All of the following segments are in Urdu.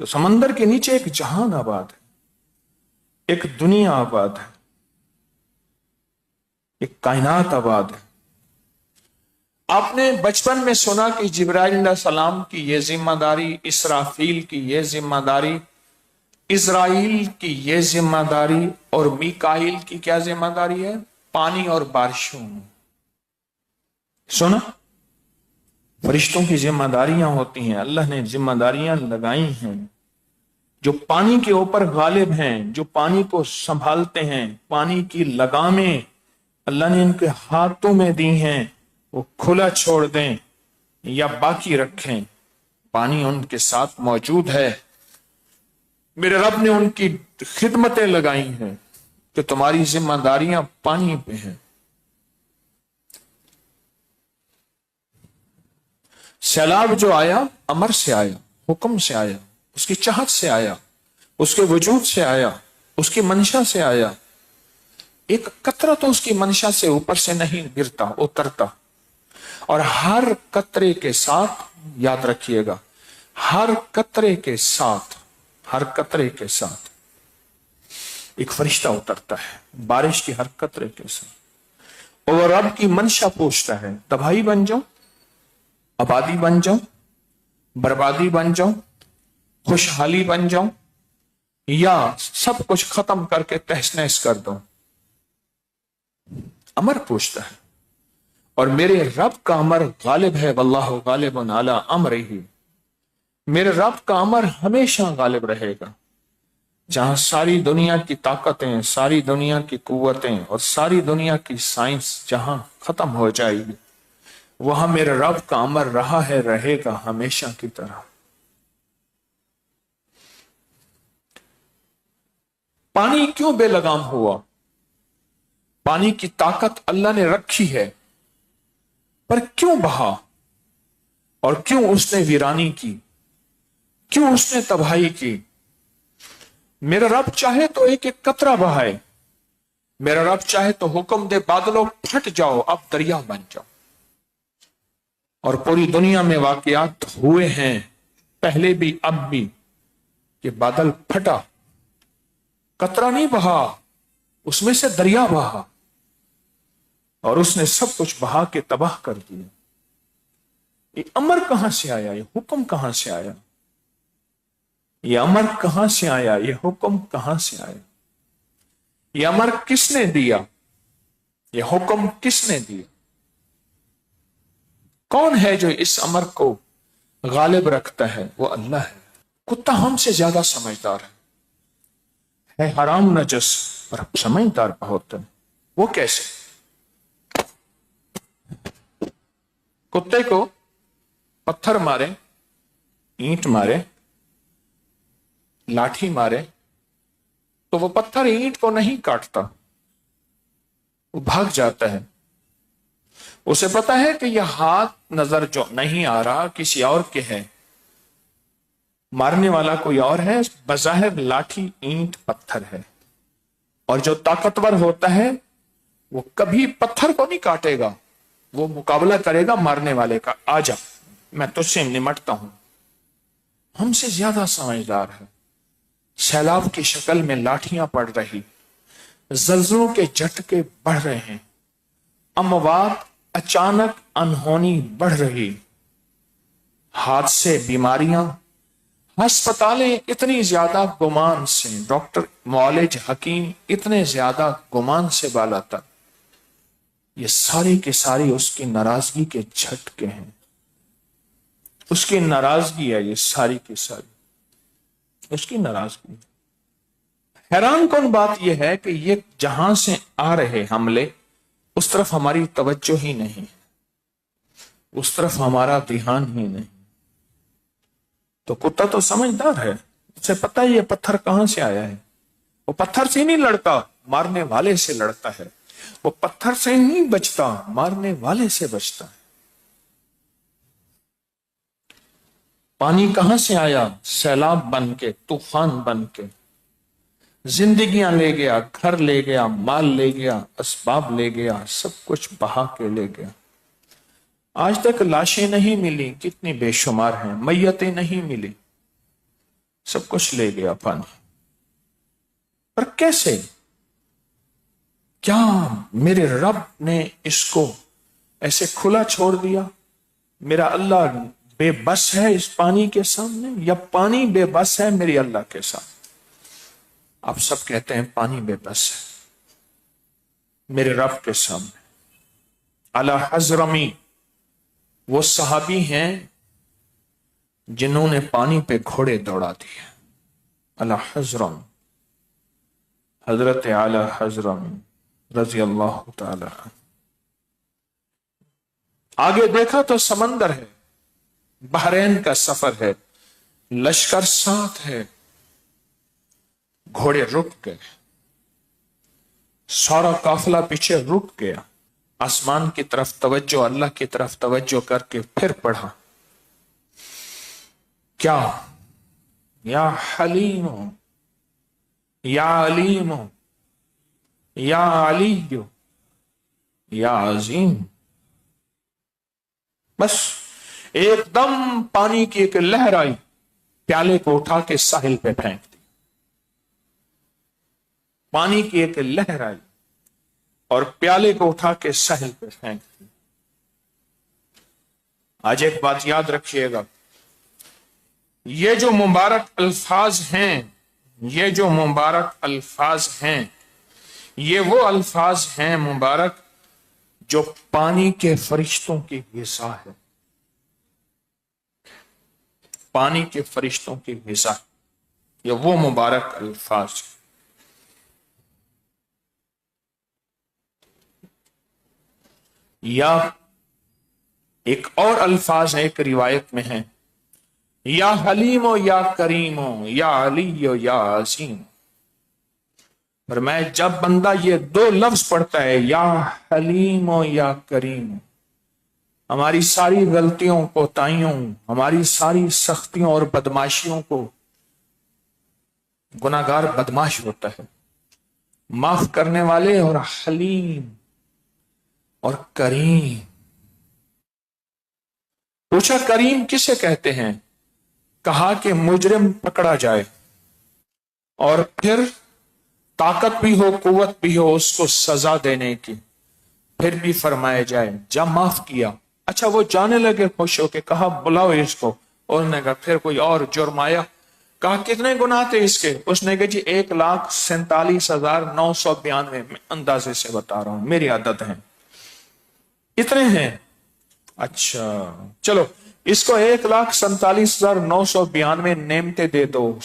تو سمندر کے نیچے ایک جہان آباد ہے، ایک دنیا آباد ہے، ایک کائنات آباد ہے۔ آپ نے بچپن میں سنا کہ جبرائیل علیہ السلام کی یہ ذمہ داری، اسرافیل کی یہ ذمہ داری، اسرائیل کی یہ ذمہ داری، اور میکائیل کی کیا ذمہ داری ہے؟ پانی اور بارشوں۔ سنا؟ فرشتوں کی ذمہ داریاں ہوتی ہیں، اللہ نے ذمہ داریاں لگائی ہیں جو پانی کے اوپر غالب ہیں، جو پانی کو سنبھالتے ہیں، پانی کی لگامیں اللہ نے ان کے ہاتھوں میں دی ہیں، وہ کھلا چھوڑ دیں یا باقی رکھیں، پانی ان کے ساتھ موجود ہے۔ میرے رب نے ان کی خدمتیں لگائی ہیں کہ تمہاری ذمہ داریاں پانی پہ ہیں۔ سیلاب جو آیا امر سے آیا، حکم سے آیا، اس کی چاہت سے آیا، اس کے وجود سے آیا، اس کی منشا سے آیا۔ ایک قطرہ تو اس کی منشا سے اوپر سے نہیں گرتا، اترتا، اور ہر قطرے کے ساتھ، یاد رکھیے گا، ہر قطرے کے ساتھ، ہر قطرے کے ساتھ ایک فرشتہ اترتا ہے، بارش کی ہر قطرے کے ساتھ، اور رب کی منشا پوچھتا ہے، تباہی بن جاؤں، آبادی بن جاؤں، بربادی بن جاؤں، خوشحالی بن جاؤں، یا سب کچھ ختم کر کے تہس نہس کر دوں؟ امر پوچھتا ہے، اور میرے رب کا امر غالب ہے، واللہ غالب علی امرہ، میرے رب کا امر ہمیشہ غالب رہے گا۔ جہاں ساری دنیا کی طاقتیں، ساری دنیا کی قوتیں اور ساری دنیا کی سائنس جہاں ختم ہو جائے گی، وہاں میرے رب کا امر رہا ہے، رہے گا ہمیشہ کی طرح۔ پانی کیوں بے لگام ہوا؟ پانی کی طاقت اللہ نے رکھی ہے، پر کیوں بہا؟ اور کیوں اس نے ویرانی کی؟ کیوں اس نے تباہی کی؟ میرا رب چاہے تو ایک ایک قطرہ بہائے، میرا رب چاہے تو حکم دے بادلوں پھٹ جاؤ، اب دریا بن جاؤ۔ اور پوری دنیا میں واقعات ہوئے ہیں، پہلے بھی اب بھی، کہ بادل پھٹا، قطرہ نہیں بہا، اس میں سے دریا بہا، اور اس نے سب کچھ بہا کے تباہ کر دیا۔ یہ امر کہاں سے آیا؟ یہ حکم کہاں سے آیا؟ یہ امر کہاں سے آیا؟ یہ حکم کہاں سے آیا؟ یہ امر کس نے دیا؟ یہ حکم کس نے دیا؟ کون ہے جو اس امر کو غالب رکھتا ہے؟ وہ اللہ ہے۔ کتا ہم سے زیادہ سمجھدار ہے حرام نجس، پر سمجھدار بہت ہے۔ وہ کیسے؟ کتے کو پتھر مارے، اینٹ مارے، لاٹھی مارے، تو وہ پتھر اینٹ کو نہیں کاٹتا، وہ بھاگ جاتا ہے۔ اسے پتا ہے کہ یہ ہاتھ نظر جو نہیں آ رہا کسی اور کے ہے، مارنے والا کوئی اور ہے، بظاہر لاٹھی اینٹ پتھر ہے، اور جو طاقتور ہوتا ہے وہ کبھی پتھر کو نہیں کاٹے گا، وہ مقابلہ کرے گا مارنے والے کا، آ جا میں تجھ سے نمٹتا ہوں۔ ہم سے زیادہ سمجھدار ہے۔ سیلاب کی شکل میں لاٹھیاں پڑ رہی، زلزلوں کے جھٹکے بڑھ رہے ہیں، اموات اچانک انہونی بڑھ رہی، حادثے، بیماریاں، ہسپتالیں اتنی زیادہ گمان سے، ڈاکٹر، معالج، حکیم اتنے زیادہ گمان سے بالا تر، یہ ساری کی ساری اس کی ناراضگی کے جھٹکے ہیں، اس کی ناراضگی ہے، یہ ساری کی ساری اس کی ناراضگی۔ حیران کن بات یہ ہے کہ یہ جہاں سے آ رہے حملے، اس طرف ہماری توجہ ہی نہیں، اس طرف ہمارا دھیان ہی نہیں۔ تو کتا تو سمجھدار ہے، اسے پتہ ہے یہ پتھر کہاں سے آیا ہے، وہ پتھر سے نہیں لڑتا، مارنے والے سے لڑتا ہے، وہ پتھر سے نہیں بچتا، مارنے والے سے بچتا ہے۔ پانی کہاں سے آیا؟ سیلاب بن کے، طوفان بن کے، زندگیاں لے گیا، گھر لے گیا، مال لے گیا، اسباب لے گیا، سب کچھ بہا کے لے گیا۔ آج تک لاشیں نہیں ملی، کتنی بے شمار ہیں، میتیں نہیں ملی، سب کچھ لے گیا پانی، پر کیسے؟ کیا میرے رب نے اس کو ایسے کھلا چھوڑ دیا؟ میرا اللہ بے بس ہے اس پانی کے سامنے، یا پانی بے بس ہے میری اللہ کے سامنے؟ آپ سب کہتے ہیں پانی بے بس ہے میرے رب کے سامنے۔ اعلی حضرمی وہ صحابی ہیں جنہوں نے پانی پہ گھوڑے دوڑا دیے۔ اعلی حضرم، حضرت اعلی حضرم رضی اللہ تعالی عنہ۔ آگے دیکھا تو سمندر ہے، بحرین کا سفر ہے، لشکر ساتھ ہے، گھوڑے رک گئے، سارا قافلہ پیچھے رک گیا، آسمان کی طرف توجہ، اللہ کی طرف توجہ کر کے پھر پڑھا، کیا؟ یا حلیم، یا علیم، یا علی، یا عظیم۔ بس ایک دم پانی کی ایک لہر آئی، پیالے کو اٹھا کے ساحل پہ پھینک دی۔ پانی کی ایک لہر آئی اور پیالے کو اٹھا کے ساحل پہ پھینک دی۔ آج ایک بات یاد رکھیے گا، یہ جو مبارک الفاظ ہیں، یہ جو مبارک الفاظ ہیں، یہ وہ الفاظ ہیں مبارک جو پانی کے فرشتوں کی غذا ہے، پانی کے فرشتوں کی غذا، یہ وہ مبارک الفاظ ہیں۔ یا ایک اور الفاظ ایک روایت میں ہے، یا حلیم و یا کریم و یا علی و یا عظیم۔ پر میں جب بندہ یہ دو لفظ پڑھتا ہے، یا حلیم و یا کریم، ہماری ساری غلطیوں کوتاہیوں، ہماری ساری سختیوں اور بدماشیوں کو، گناہگار بدماش ہوتا ہے، معاف کرنے والے، اور حلیم اور کریم۔ پوچھا کریم کسے کہتے ہیں؟ کہا کہ مجرم پکڑا جائے اور پھر طاقت بھی ہو، قوت بھی ہو اس کو سزا دینے کی، پھر بھی فرمایا جائے جب معاف کیا، اچھا وہ جانے لگے خوش ہو کے، کہا بلاؤ اس کو، اور نے کہا پھر کوئی اور جرم آیا، کہا کتنے گناہ تھے اس کے؟ اس نے کہا جی 1,47,992، میں اندازے سے بتا رہا ہوں، میری عادت ہے، اتنے ہیں۔ اچھا چلو اس کو 1,47,992 نعمتیں دے دو،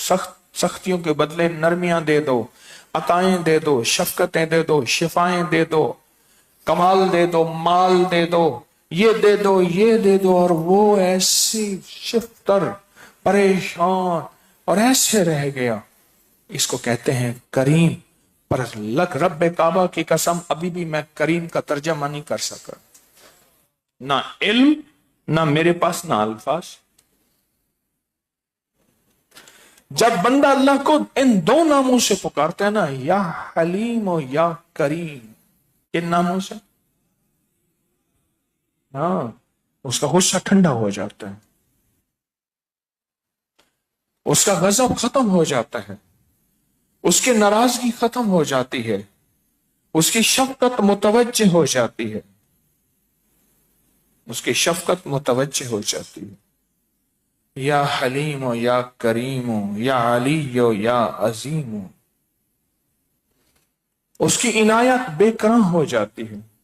سختیوں کے بدلے نرمیاں دے دو، عطائیں دے دو، شفقتیں دے دو، شفائیں دے دو، کمال دے دو، مال دے دو، یہ دے دو، یہ دے دو، اور وہ ایسی شفتر، پریشان اور ایسے رہ گیا، اس کو کہتے ہیں کریم۔ پر لک رب کعبہ کی قسم ابھی بھی میں کریم کا ترجمہ نہیں کر سکا، نہ علم، نہ میرے پاس، نہ الفاظ۔ جب بندہ اللہ کو ان دو ناموں سے پکارتا ہے نا، یا حلیم و یا کریم، ان ناموں سے، ہاں، اس کا غصہ ٹھنڈا ہو جاتا ہے، اس کا غضب ختم ہو جاتا ہے، اس کی ناراضگی ختم ہو جاتی ہے، اس کی شفقت متوجہ ہو جاتی ہے، اس کی شفقت متوجہ ہو جاتی ہے۔ یا حلیم و یا کریم و یا علی و یا عظیم، اس کی عنایت بے کران ہو جاتی ہے۔